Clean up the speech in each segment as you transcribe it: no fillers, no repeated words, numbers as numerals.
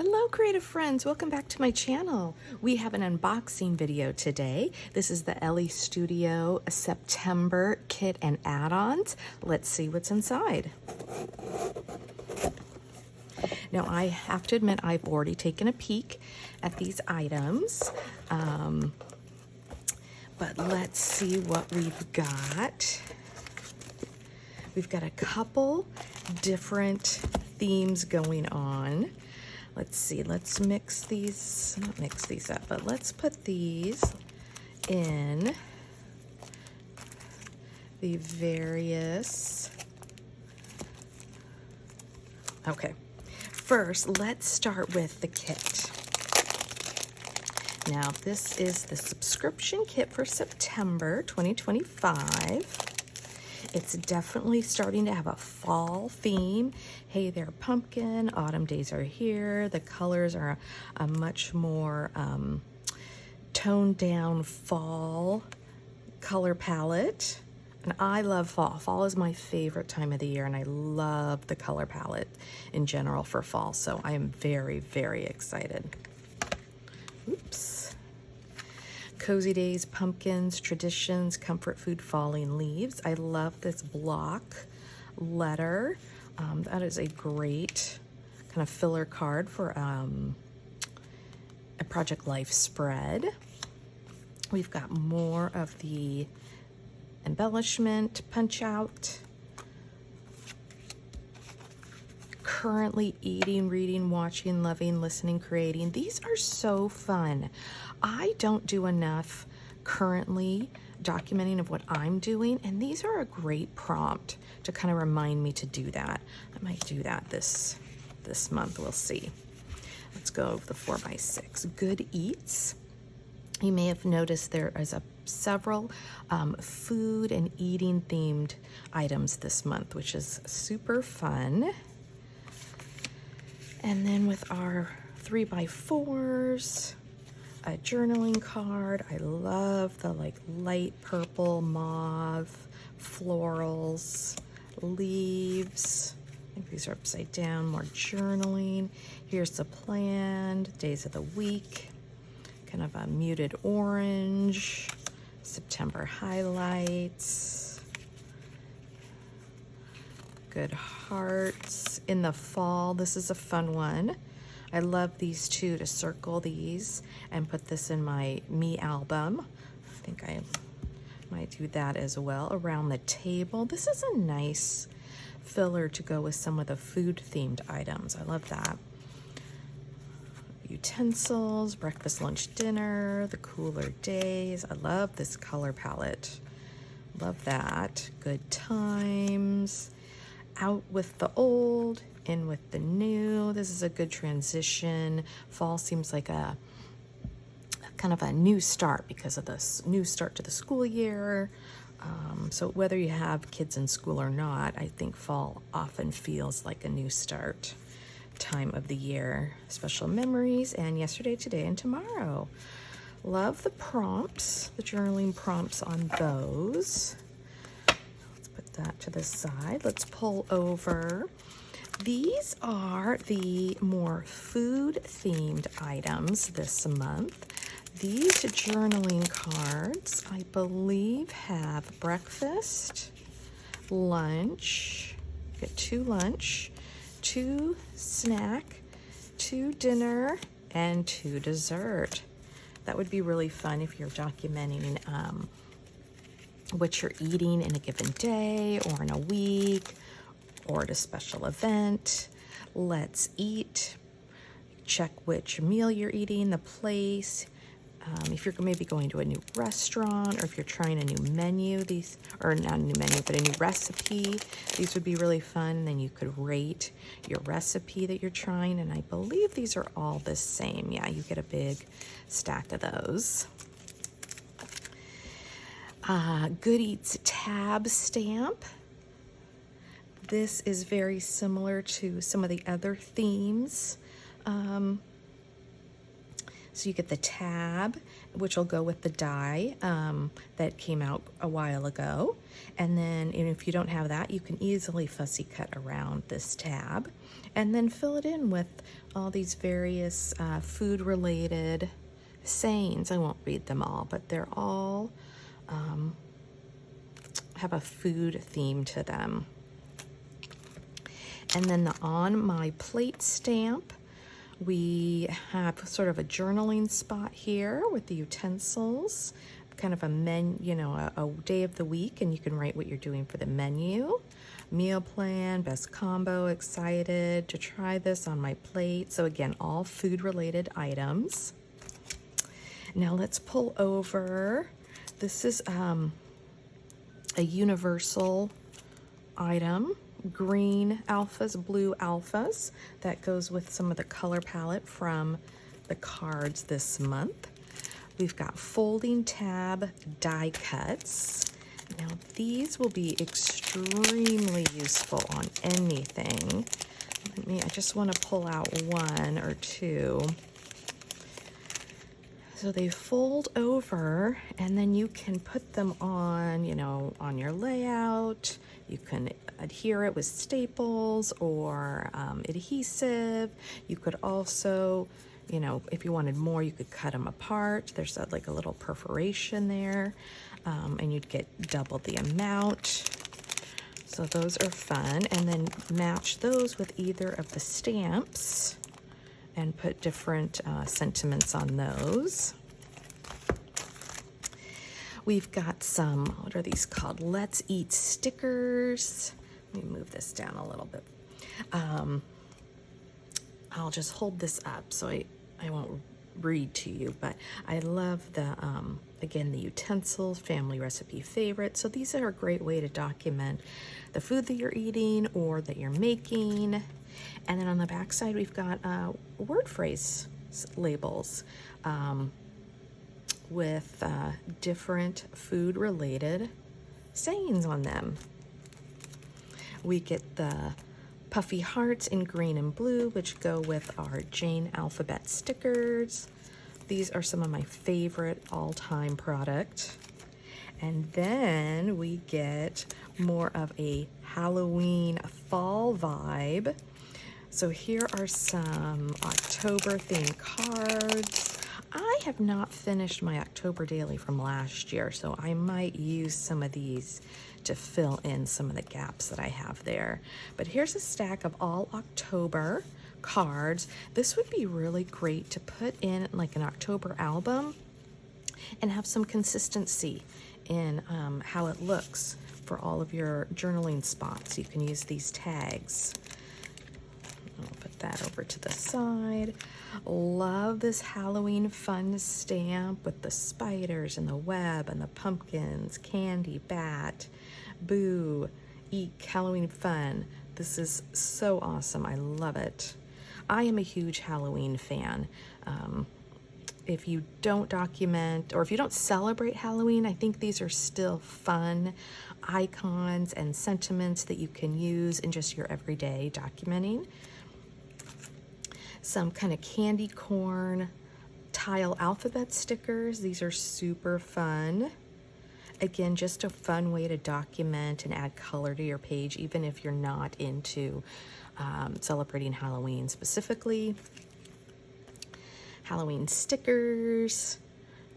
Hello creative friends, welcome back to my channel. We have an unboxing video today. This is the Elle Studio September kit and add-ons. Let's see what's inside. Now I have to admit I've already taken a peek at these items, but let's see what we've got. We've got a couple different themes going on. Let's see, let's mix these, not mix these up, but let's put these in the various, okay. First, let's start with the kit. Now, this is the subscription kit for September 2025. It's definitely starting to have a fall theme. Hey there, pumpkin, autumn days are here. The colors are a much more toned down fall color palette. And I love fall. Fall is my favorite time of the year, and I love the color palette in general for fall. So I am very, very excited. Oops. Cozy days, pumpkins, traditions, comfort food, falling leaves. I love this block letter. That is a great kind of filler card for a Project Life spread. We've got more of the embellishment punch out. Currently eating, reading, watching, loving, listening, creating. These are so fun. I don't do enough currently documenting of what I'm doing, and these are a great prompt to kind of remind me to do that. I might do that this month, we'll see. Let's go over the 4x6. Good Eats. You may have noticed there is several food and eating themed items this month, which is super fun. And then with our 3x4s, a journaling card. I love the like light purple, mauve, florals, leaves. I think these are upside down, more journaling. Here's the planned days of the week. Kind of a muted orange, September highlights. Good hearts. In the fall, this is a fun one. I love these two, to circle these and put this in my me album. I think I might do that as well. Around the table. This is a nice filler to go with some of the food themed items. I love that. Utensils, breakfast, lunch, dinner, the cooler days. I love this color palette. Love that. Good times. Out with the old, in with the new. This is a good transition. Fall seems like a kind of a new start because of this new start to the school year. So whether you have kids in school or not, I think fall often feels like a new start time of the year. Special memories and yesterday, today, and tomorrow. Love the prompts, the journaling prompts on those. Put that to the side. Let's pull over. These are the more food themed items this month. These journaling cards, I believe, have breakfast, lunch, get 2 lunch, 2 snack, 2 dinner, and 2 dessert. That would be really fun if you're documenting what you're eating in a given day or in a week or at a special event. Let's eat. Check which meal you're eating, the place. If you're maybe going to a new restaurant or if you're trying a new menu, these, or not a new menu, but a new recipe, these would be really fun. And then you could rate your recipe that you're trying. And I believe these are all the same. Yeah, you get a big stack of those. Good Eats tab stamp. This is very similar to some of the other themes So you get the tab, which will go with the die that came out a while ago. And then if you don't have that, you can easily fussy cut around this tab and then fill it in with all these various food-related sayings. I won't read them all, but they're all have a food theme to them. And then the On My Plate stamp, we have sort of a journaling spot here with the utensils, kind of a a day of the week, and you can write what you're doing for the menu. Meal plan, best combo, excited to try this on my plate. So again, all food related items. Now let's pull over. This is a universal item. Green alphas, blue alphas, that goes with some of the color palette from the cards this month. We've got folding tab die cuts. Now these will be extremely useful on anything. I just want to pull out one or two. So they fold over and then you can put them on, on your layout. You can adhere it with staples or adhesive. You could also, if you wanted more, you could cut them apart. There's like a little perforation there, and you'd get double the amount. So those are fun. And then match those with either of the stamps and put different sentiments on those. We've got some, what are these called? Let's Eat stickers. Let me move this down a little bit. I'll just hold this up so I won't read to you, but I love the, again, the utensils, family recipe favorite. So these are a great way to document the food that you're eating or that you're making. And then on the back side, we've got word phrase labels with different food related sayings on them. We get the puffy hearts in green and blue, which go with our Jane alphabet stickers. These are some of my favorite all-time product. And then we get more of a Halloween fall vibe. So here are some October themed cards. I have not finished my October daily from last year, so I might use some of these to fill in some of the gaps that I have there. But here's a stack of all October cards. This would be really great to put in like an October album and have some consistency in how it looks for all of your journaling spots. You can use these tags. I'll put that over to the side. Love this Halloween fun stamp with the spiders and the web and the pumpkins, candy, bat, boo, eek, Halloween fun. This is so awesome. I love it. I am a huge Halloween fan. If you don't document or if you don't celebrate Halloween, I think these are still fun icons and sentiments that you can use in just your everyday documenting. Some kind of candy corn tile alphabet stickers. These are super fun. Again, just a fun way to document and add color to your page, even if you're not into celebrating Halloween specifically. Halloween stickers.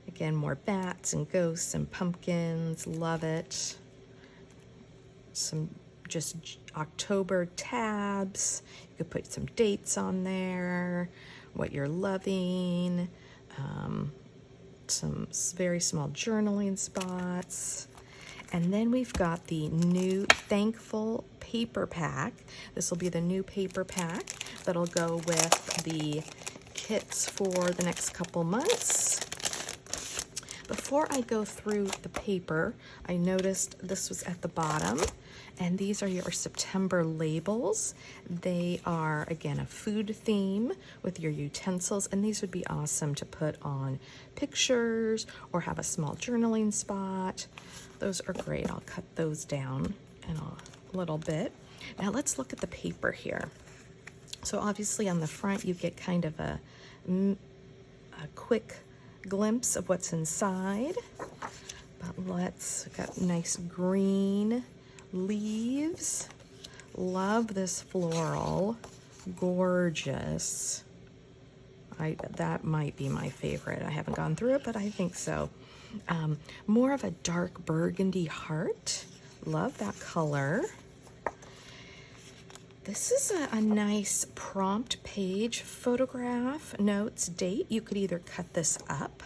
Again, more bats and ghosts and pumpkins. Love it. Some just October tabs. You could put some dates on there, what you're loving, some very small journaling spots. And then we've got the new Thankful paper pack. This will be the new paper pack that'll go with the kits for the next couple months. Before I go through the paper, I noticed this was at the bottom, and these are your September labels. They are, again, a food theme with your utensils, and these would be awesome to put on pictures or have a small journaling spot. Those are great. I'll cut those down in a little bit. Now let's look at the paper here. So obviously on the front you get kind of a a quick glimpse of what's inside. But got nice green leaves. Love this floral. Gorgeous. That might be my favorite. I haven't gone through it, but I think so. More of a dark burgundy heart. Love that color. This is a nice prompt page photograph, notes, date. You could either cut this up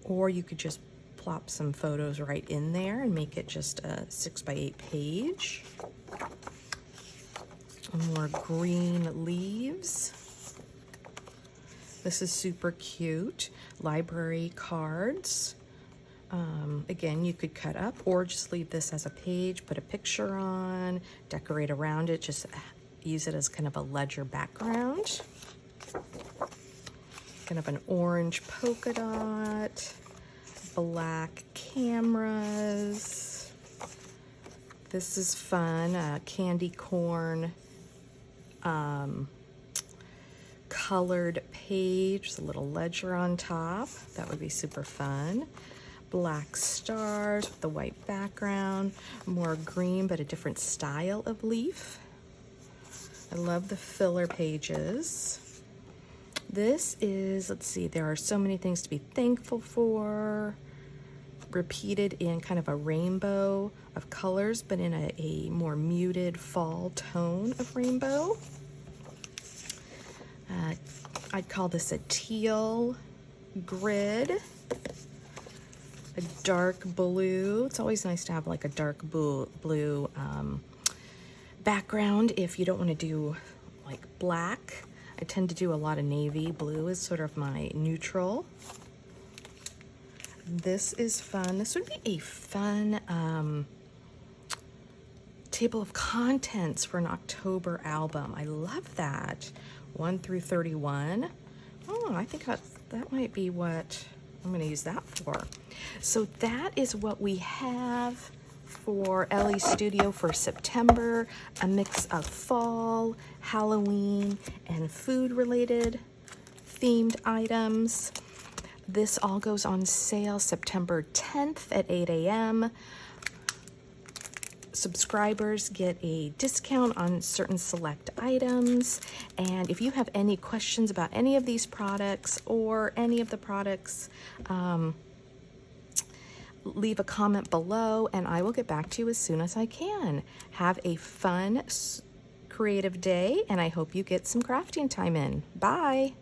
or you could just plop some photos right in there and make it just a 6x8 page. More green leaves. This is super cute. Library cards. Again, you could cut up or just leave this as a page, put a picture on, decorate around it, just use it as kind of a ledger background. Kind of an orange polka dot, black cameras. This is fun, candy corn colored page, a little ledger on top. That would be super fun. Black stars with the white background, more green but a different style of leaf. I love the filler pages. This is, let's see, there are so many things to be thankful for, repeated in kind of a rainbow of colors, but in a more muted fall tone of rainbow. I'd call this a teal grid. A dark blue. It's always nice to have like a dark blue background if you don't want to do like black. I tend to do a lot of navy. Blue is sort of my neutral. This is fun. This would be a fun table of contents for an October album. I love that. 1 through 31. Oh, I think that might be what I'm going to use that for. So that is what we have for Elle's Studio for September. A mix of fall, Halloween, and food-related themed items. This all goes on sale September 10th at 8 a.m. Subscribers get a discount on certain select items. And if you have any questions about any of these products or any of the products, leave a comment below and I will get back to you as soon as I can. Have a fun, creative day, and I hope you get some crafting time in. Bye.